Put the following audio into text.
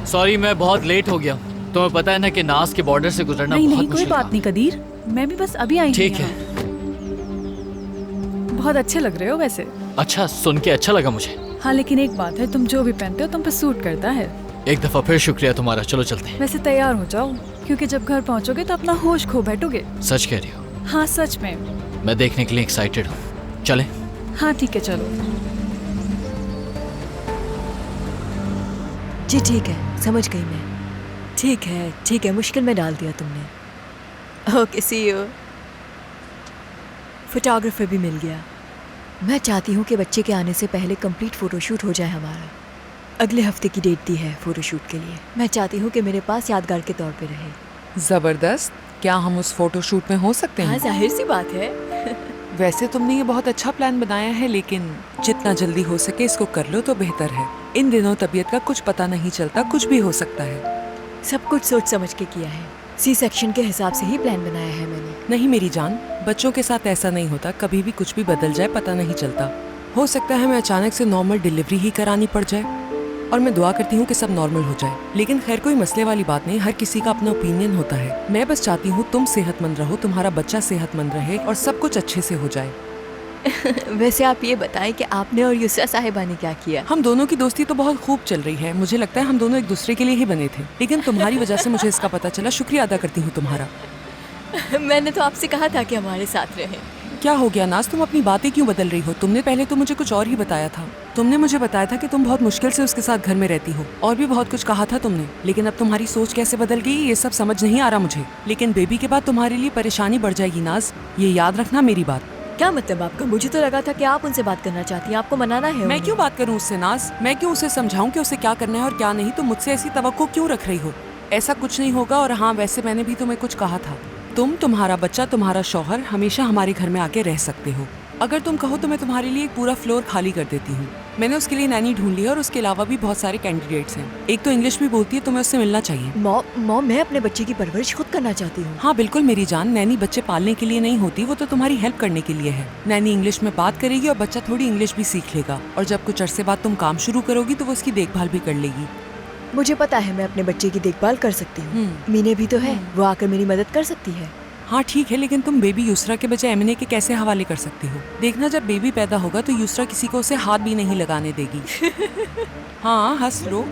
Sorry, मैं बहुत late हो गया। तुम्हें पता है ना कि नाज के बॉर्डर से गुजरना नहीं बहुत नहीं, कोई मुश्किल बात काम नहीं कदीर, मैं भी बस अभी आई हूँ ठीक है। यहाँ। बहुत अच्छे लग रहे हो वैसे। अच्छा, सुन के अच्छा लगा मुझे। हाँ लेकिन एक बात है, तुम जो भी पहनते हो तुम पे सूट करता है। एक दफा फिर शुक्रिया तुम्हारा। चलो चलते हैं। वैसे तैयार हो जाओ, क्योंकि जब घर पहुँचोगे तो अपना होश खो बैठोगे। सच कह रही हो? हाँ सच में। मैं देखने के लिए एक्साइटेड हूँ। चले? हाँ ठीक है चलो। जी ठीक है, समझ गई मैं। ठीक है, मुश्किल में डाल दिया तुमने। Okay C you. फोटोग्राफर भी मिल गया। मैं चाहती हूँ कि बच्चे के आने से पहले कंप्लीट फोटोशूट हो जाए हमारा। अगले हफ्ते की डेट दी है फोटोशूट के लिए। मैं चाहती हूँ कि मेरे पास यादगार के तौर पे रहे। जबरदस्त। क्या हम उस फोटोशूट में हो सकते हाँ हैं? जाहिर सी बात है। वैसे तुमने ये बहुत अच्छा प्लान बनाया है, लेकिन जितना जल्दी हो सके इसको कर लो तो बेहतर है। इन दिनों तबीयत का कुछ पता नहीं चलता, कुछ भी हो सकता है। सब कुछ सोच समझ के किया है। सी सेक्शन के हिसाब से ही प्लान बनाया है मैंने। नहीं मेरी जान, बच्चों के साथ ऐसा नहीं होता। कभी भी कुछ भी बदल जाए, पता नहीं चलता। हो सकता है मैं अचानक से नॉर्मल डिलीवरी ही करानी पड़ जाए, और मैं दुआ करती हूँ कि सब नॉर्मल हो जाए। लेकिन खैर कोई मसले वाली बात नहीं, हर किसी का अपना ओपिनियन होता है। मैं बस चाहती हूँ तुम सेहतमंद रहो, तुम्हारा बच्चा सेहतमंद रहे और सब कुछ अच्छे से हो जाए। वैसे आप ये बताएं कि आपने और युसरा साहिबा ने क्या किया? हम दोनों की दोस्ती तो बहुत खूब चल रही है। मुझे लगता है हम दोनों एक दूसरे के लिए ही बने थे, लेकिन तुम्हारी वजह से मुझे इसका पता चला। शुक्रिया अदा करती हूँ तुम्हारा। मैंने तो आपसे कहा था कि हमारे साथ रहें। क्या हो गया नाज, तुम अपनी बातें क्यों बदल रही हो? तुमने पहले तो मुझे कुछ और ही बताया था। तुमने मुझे बताया था कि तुम बहुत मुश्किल से उसके साथ घर में रहती हो, और भी बहुत कुछ कहा था तुमने। लेकिन अब तुम्हारी सोच कैसे बदल गई ये सब समझ नहीं आ रहा मुझे। लेकिन बेबी के बाद तुम्हारे लिए परेशानी बढ़ जाएगी नाज, ये याद रखना मेरी बात। क्या मतलब आपका? मुझे तो लगा था कि आप उनसे बात करना चाहती हैं, आपको मनाना है मैं उन्हें। क्यों बात करूं उससे नाज? मैं क्यों उसे समझाऊं कि उसे क्या करना है और क्या नहीं? तुम मुझसे ऐसी तवक्को क्यों रख रही हो? ऐसा कुछ नहीं होगा। और हाँ, वैसे मैंने भी तुम्हें कुछ कहा था। तुम, तुम्हारा बच्चा, तुम्हारा शौहर हमेशा हमारे घर में आके रह सकते हो। अगर तुम कहो तो मैं तुम्हारे लिए एक पूरा फ्लोर खाली कर देती हूँ। मैंने उसके लिए नैनी ढूंढ ली है, और उसके अलावा भी बहुत सारे कैंडिडेट्स हैं। एक तो इंग्लिश भी बोलती है, तुम्हें उससे मिलना चाहिए। मॉम, मैं अपने बच्चे की परवरिश खुद करना चाहती हूँ। हाँ बिल्कुल मेरी जान, नैनी बच्चे पालने के लिए नहीं होती, वो तो तुम्हारी हेल्प करने के लिए है। नैनी इंग्लिश में बात करेगी और बच्चा थोड़ी इंग्लिश भी सीख लेगा, और जब कुछ अरसे बाद तुम काम शुरू करोगी तो वो उसकी देखभाल भी कर लेगी। मुझे पता है मैं अपने बच्चे की देखभाल कर सकती हूँ। मीने भी तो है, वो आकर मेरी मदद कर सकती है। हाँ ठीक है, लेकिन तुम बेबी यूसरा के बजाय एमने के कैसे हवाले कर सकती हो? देखना जब बेबी पैदा होगा तो यूसरा किसी को उसे हाथ भी नहीं लगाने देगी। हाँ हंस लो।